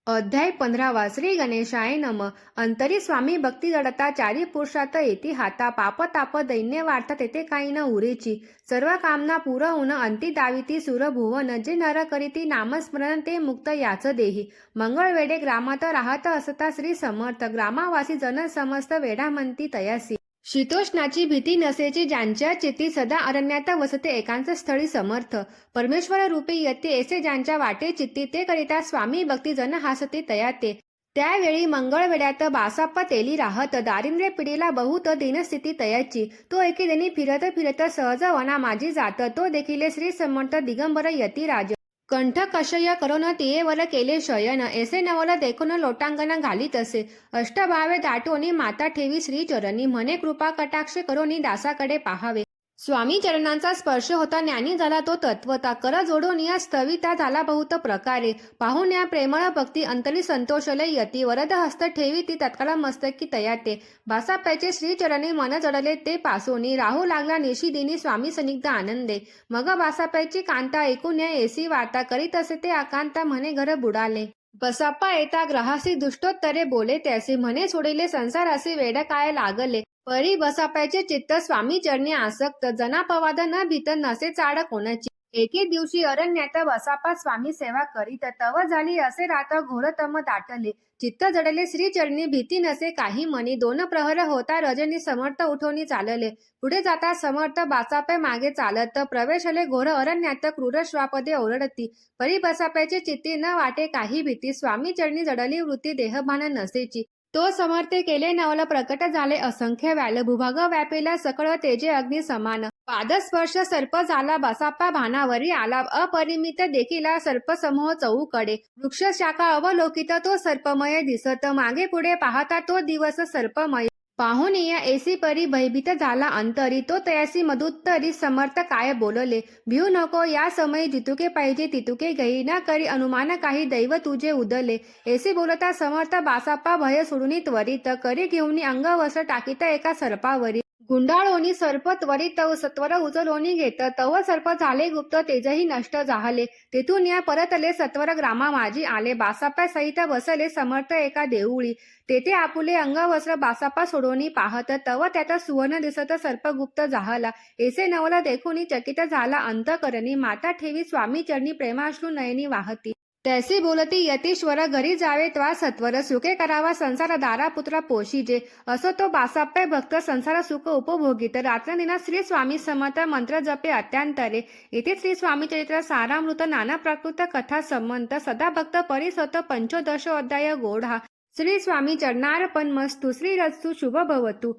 अध्याय 15 श्री गणेशाय नम अंतरी स्वामी भक्ती जडता चारी पुरुषात येती हाता पाप ताप दैन्य वार्ता तेथे काही न उरेची सर्व कामना पुरवून अंती दाविती सुरभुवन जे नर करीती नामस्मरण ते मुक्त याच देही मंगळवेढे ग्रामात राहत असता श्री समर्थ ग्रामावासी जन समस्त वेढा म्हणती तयासी शीतोष्णाची भीती नसेची ज्यांच्या चित्ती सदा अरण्यात वसते एकांत स्थळी समर्थ परमेश्वर रूपी यते ऐसे ज्यांच्या वाटे चित्ती ते करिता स्वामी भक्ती जन हासते तयाते त्यावेळी मंगळवेढ्यात बासाप्पा तेली राहत दारिद्र्य पिढीला बहुत दीनस्थिती तयाची तो एके दिनी फिरत फिरत सहज वना माझी जात तो देखील श्री समर्थ दिगंबर यतिराज कंठ कषय करून तियेवर केले शयन ऐसे नवल देखून लोटांगण घालीत असे अष्टभावे दाटोनी माता ठेवी श्रीचरणी म्हणे कृपा कटाक्ष करोनी दासाकडे पाहावे स्वामी चरणांचा स्पर्श होता ज्ञानी झाला तो तत्वता कर जोडून या स्तविता झाला बहुत प्रकारे पाहून या प्रेमळ भक्ती अंतरी संतोषले यती वरद हस्त ठेवी ती तत्काळ मस्तकी तयाते बासाप्पाचे श्रीचरणी मन जडले ते पासोनी राहू लागला निशिदिनी स्वामी सनिग्ध आनंदे मग बासाप्पाची कांता ऐकून या एसी वार्ता करीत असे ते आकांता म्हणे घर बुडाले बसाप्पा येता ग्रहासी दुष्टोत्तरे बोले त्यासी म्हणे सोडिले संसारासी वेड काय लागले परी बसाप्याचे चित्त स्वामी चरणी आसक्त जनापवाद न भीत नसे चाड कोणाची एके दिवशी अरण्यात बसाप्पा स्वामी सेवा करीत तव झाली असे रात घोरतम दाटले चित्त जडले श्रीचरणी भीती नसे काही मनी दोन प्रहर होता रजनी समर्थ उठवणी चालले पुढे जाता समर्थ बासापे मागे चालत प्रवेशले घोर अरण्यात क्रूर श्वापदे ओरडती परी बसाप्याचे चित्ती न वाटे काही भीती स्वामी चरणी जडली वृत्ती देहभान नसेची तो समर्थे केले नवल प्रकट झाले असंख्य व्याल भूभाग व्यापेला सकळ तेजे अग्नी समान पादस्पर्श सर्प झाला बसाप्पा भानावरी आला अपरिमित देखीला सर्प समूह चौकडे वृक्ष शाखा अवलोकित तो सर्पमय दिसत मागे पुढे पाहता तो दिवस सर्पमय पाहून या एसी परी भयभीत झाला अंतरी तो तयासी मधुत्तरी समर्थ काय बोलले भिऊ नको या समयी जितुके पाहिजे तितुके गई न करी अनुमान काही दैव तुझे उदले एसी बोलता समर्थ बासाप्पा भय सोडून त्वरित करी घेऊन अंगवस्त्र टाकीत एका सर्पावरी गुंडाळोनी सर्प त्वरित सत्वर उचलोनी घेत तव सर्प झाले गुप्त तेजही नष्ट झाले तेथून या परतले सत्वर ग्रामा माझी आले बासाप्पा सहित बसले समर्थ एका देऊळी तेथे आपुले अंगवस्त्र बासाप्पा सोडोनी पाहत तव त्यात सुवर्ण दिसत सर्प गुप्त झाला ऐसे नवल देखून चकित झाला अंतकरणी माता ठेवी स्वामी चरणी प्रेमाश्रू नयनी वाहती तैसी बोलती यतीश्वर घरी जावे त्वा सत्वर सुखे करावा संसार दारा पुत्र पोशीजे असो तो बासाप्पे भक्त संसार सुख उपभोगित रात्रदिना श्री स्वामी समर्थ मंत्र जपे अत्यांतरे इथे श्री स्वामी चरित्र सारामृत नाना प्राकृत कथा संबंध सदा भक्त परिसत पंचोदश अध्याय गोढा श्री स्वामी चरणार्पण मस्तु श्री रस्तु शुभ भवतु।